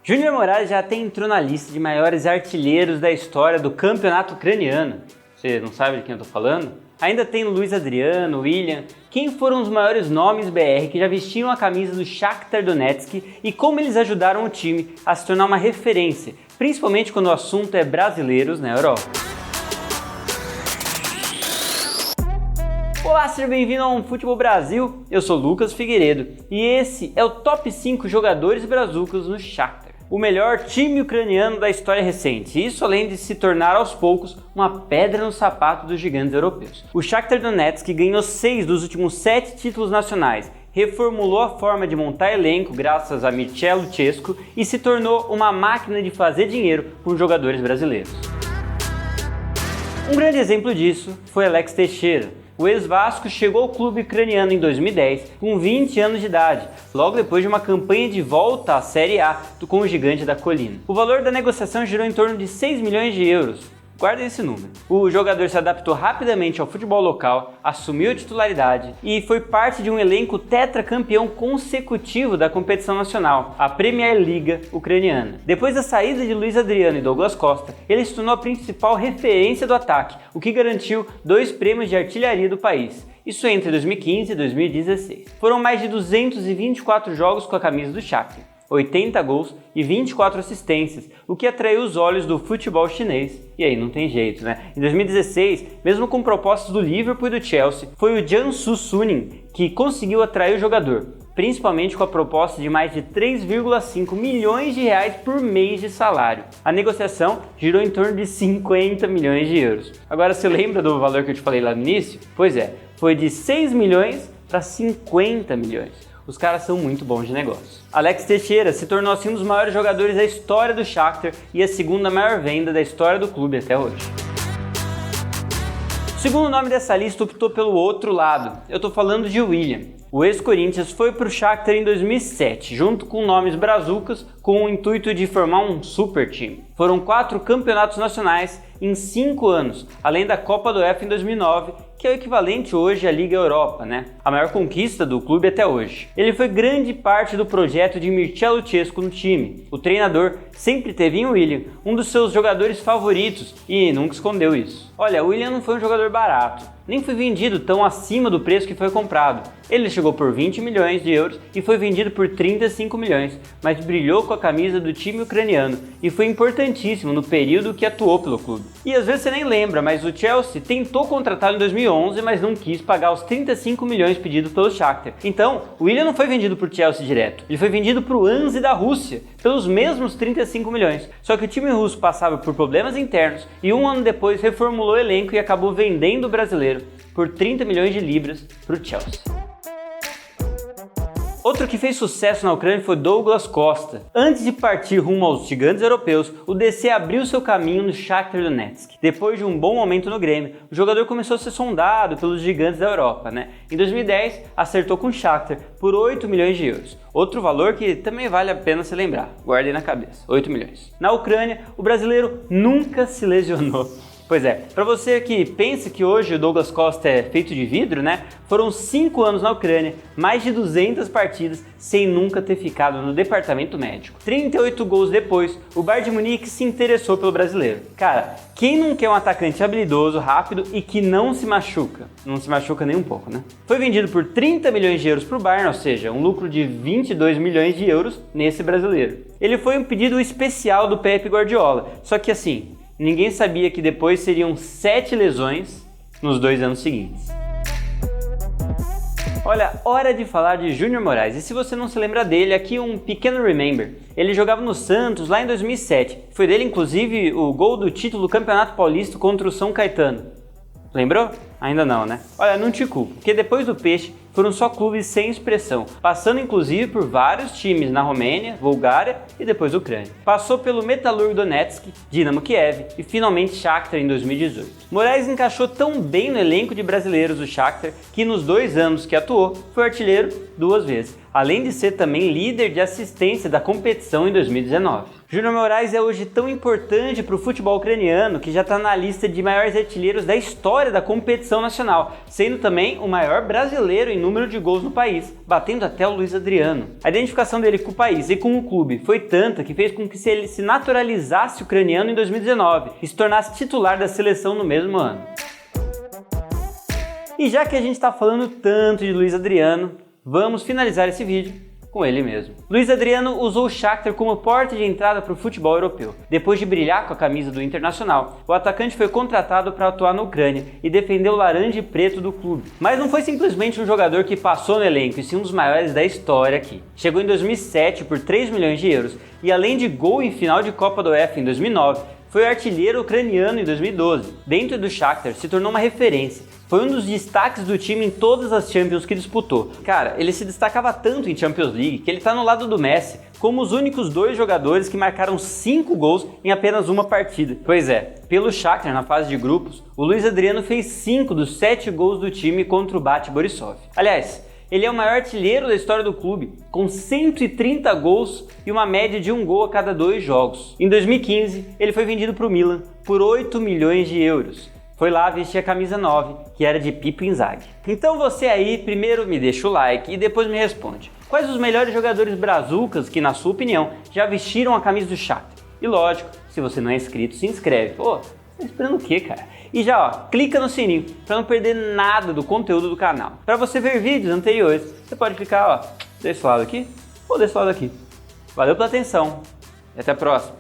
Júnior Moraes já até entrou na lista de maiores artilheiros da história do campeonato ucraniano. Você não sabe de quem eu tô falando? Ainda tem Luiz Adriano, William. Quem foram os maiores nomes BR que já vestiam a camisa do Shakhtar Donetsk e como eles ajudaram o time a se tornar uma referência, principalmente quando o assunto é brasileiros na Europa. Olá, seja bem-vindo ao Futebol Brasil, eu sou Lucas Figueiredo e esse é o Top 5 jogadores brazucas no Shakhtar, o melhor time ucraniano da história recente, isso além de se tornar aos poucos uma pedra no sapato dos gigantes europeus. O Shakhtar Donetsk ganhou 6 dos últimos 7 títulos nacionais, reformulou a forma de montar elenco graças a Mircea Lucescu e se tornou uma máquina de fazer dinheiro com jogadores brasileiros. Um grande exemplo disso foi Alex Teixeira. O ex-Vasco chegou ao clube ucraniano em 2010 com 20 anos de idade, logo depois de uma campanha de volta à Série A com o gigante da colina. O valor da negociação girou em torno de 6 milhões de euros. Guardem esse número. O jogador se adaptou rapidamente ao futebol local, assumiu a titularidade e foi parte de um elenco tetracampeão consecutivo da competição nacional, a Premier Liga ucraniana. Depois da saída de Luiz Adriano e Douglas Costa, ele se tornou a principal referência do ataque, o que garantiu 2 prêmios de artilharia do país. Isso entre 2015 e 2016. Foram mais de 224 jogos com a camisa do Shakhtar, 80 gols e 24 assistências, o que atraiu os olhos do futebol chinês. E aí não tem jeito, né? Em 2016, mesmo com propostas do Liverpool e do Chelsea, foi o Jiangsu Suning que conseguiu atrair o jogador, principalmente com a proposta de mais de 3,5 milhões de reais por mês de salário. A negociação girou em torno de 50 milhões de euros. Agora, você lembra do valor que eu te falei lá no início? Pois é, foi de 6 milhões para 50 milhões. Os caras são muito bons de negócio. Alex Teixeira se tornou assim um dos maiores jogadores da história do Shakhtar e a segunda maior venda da história do clube até hoje. O segundo nome dessa lista optou pelo outro lado. Eu tô falando de William. O ex-Corinthians foi para o Shakhtar em 2007, junto com nomes brazucas, com o intuito de formar um super time. Foram 4 campeonatos nacionais em 5 anos, além da Copa do UEFA em 2009, que é o equivalente hoje à Liga Europa, né? A maior conquista do clube até hoje. Ele foi grande parte do projeto de Mircea Lucescu no time. O treinador sempre teve em William um dos seus jogadores favoritos e nunca escondeu isso. Olha, o William não foi um jogador barato, nem foi vendido tão acima do preço que foi comprado. Ele chegou por 20 milhões de euros e foi vendido por 35 milhões, mas brilhou com a camisa do time ucraniano e foi importantíssimo no período que atuou pelo clube. E às vezes você nem lembra, mas o Chelsea tentou contratá-lo em 2011, mas não quis pagar os 35 milhões pedidos pelo Shakhtar. Então, o William não foi vendido por Chelsea direto, ele foi vendido para o Anzi da Rússia, pelos mesmos 35 milhões. Só que o time russo passava por problemas internos e um ano depois reformulou o elenco e acabou vendendo o brasileiro por 30 milhões de libras para o Chelsea. Outro que fez sucesso na Ucrânia foi Douglas Costa. Antes de partir rumo aos gigantes europeus, o DC abriu seu caminho no Shakhtar Donetsk. Depois de um bom momento no Grêmio, o jogador começou a ser sondado pelos gigantes da Europa, né? Em 2010, acertou com o Shakhtar por 8 milhões de euros. Outro valor que também vale a pena se lembrar. Guardem na cabeça, 8 milhões. Na Ucrânia, o brasileiro nunca se lesionou. Pois é, para você que pensa que hoje o Douglas Costa é feito de vidro, né? Foram 5 anos na Ucrânia, mais de 200 partidas sem nunca ter ficado no departamento médico. 38 gols depois, o Bayern de Munique se interessou pelo brasileiro. Cara, quem não quer um atacante habilidoso, rápido e que não se machuca? Não se machuca nem um pouco, né? Foi vendido por 30 milhões de euros para o Bayern, ou seja, um lucro de 22 milhões de euros nesse brasileiro. Ele foi um pedido especial do Pep Guardiola, só que assim, ninguém sabia que depois seriam 7 lesões nos 2 anos seguintes. Olha, hora de falar de Júnior Moraes, e se você não se lembra dele, aqui um pequeno remember. Ele jogava no Santos lá em 2007, foi dele inclusive o gol do título do Campeonato Paulista contra o São Caetano. Lembrou? Ainda não, né? Olha, não te culpo, porque depois do Peixe foram só clubes sem expressão, passando inclusive por vários times na Romênia, Bulgária e depois Ucrânia. Passou pelo Metalurg Donetsk, Dinamo Kiev e finalmente Shakhtar em 2018. Moraes encaixou tão bem no elenco de brasileiros do Shakhtar que nos 2 anos que atuou foi artilheiro 2 vezes. além de ser também líder de assistência da competição em 2019. Júnior Moraes é hoje tão importante para o futebol ucraniano que já está na lista de maiores artilheiros da história da competição nacional, sendo também o maior brasileiro em número de gols no país, batendo até o Luiz Adriano. A identificação dele com o país e com o clube foi tanta que fez com que ele se naturalizasse ucraniano em 2019 e se tornasse titular da seleção no mesmo ano. E já que a gente está falando tanto de Luiz Adriano, vamos finalizar esse vídeo com ele mesmo. Luiz Adriano usou o Shakhtar como porta de entrada para o futebol europeu. Depois de brilhar com a camisa do Internacional, o atacante foi contratado para atuar na Ucrânia e defender o laranja e preto do clube. Mas não foi simplesmente um jogador que passou no elenco, e sim um dos maiores da história aqui. Chegou em 2007 por 3 milhões de euros e além de gol em final de Copa do UEFA em 2009, foi artilheiro ucraniano em 2012. Dentro do Shakhtar se tornou uma referência. Foi um dos destaques do time em todas as Champions que disputou. Cara, ele se destacava tanto em Champions League que ele tá no lado do Messi, como os únicos 2 jogadores que marcaram 5 gols em apenas uma partida. Pois é, pelo Shakhtar na fase de grupos, o Luiz Adriano fez 5 dos 7 gols do time contra o Bate Borisov. Aliás, ele é o maior artilheiro da história do clube, com 130 gols e uma média de 1 gol a cada 2 jogos. Em 2015, ele foi vendido para o Milan por 8 milhões de euros. Foi lá vestir a camisa 9, que era de Pippo Inzaghi. Então você aí, primeiro me deixa o like e depois me responde. Quais os melhores jogadores brazucas que, na sua opinião, já vestiram a camisa do Shakhtar? E lógico, se você não é inscrito, se inscreve. Pô, tá esperando o quê, cara? E já, ó, clica no sininho para não perder nada do conteúdo do canal. Para você ver vídeos anteriores, você pode clicar, ó, desse lado aqui ou desse lado aqui. Valeu pela atenção e até a próxima.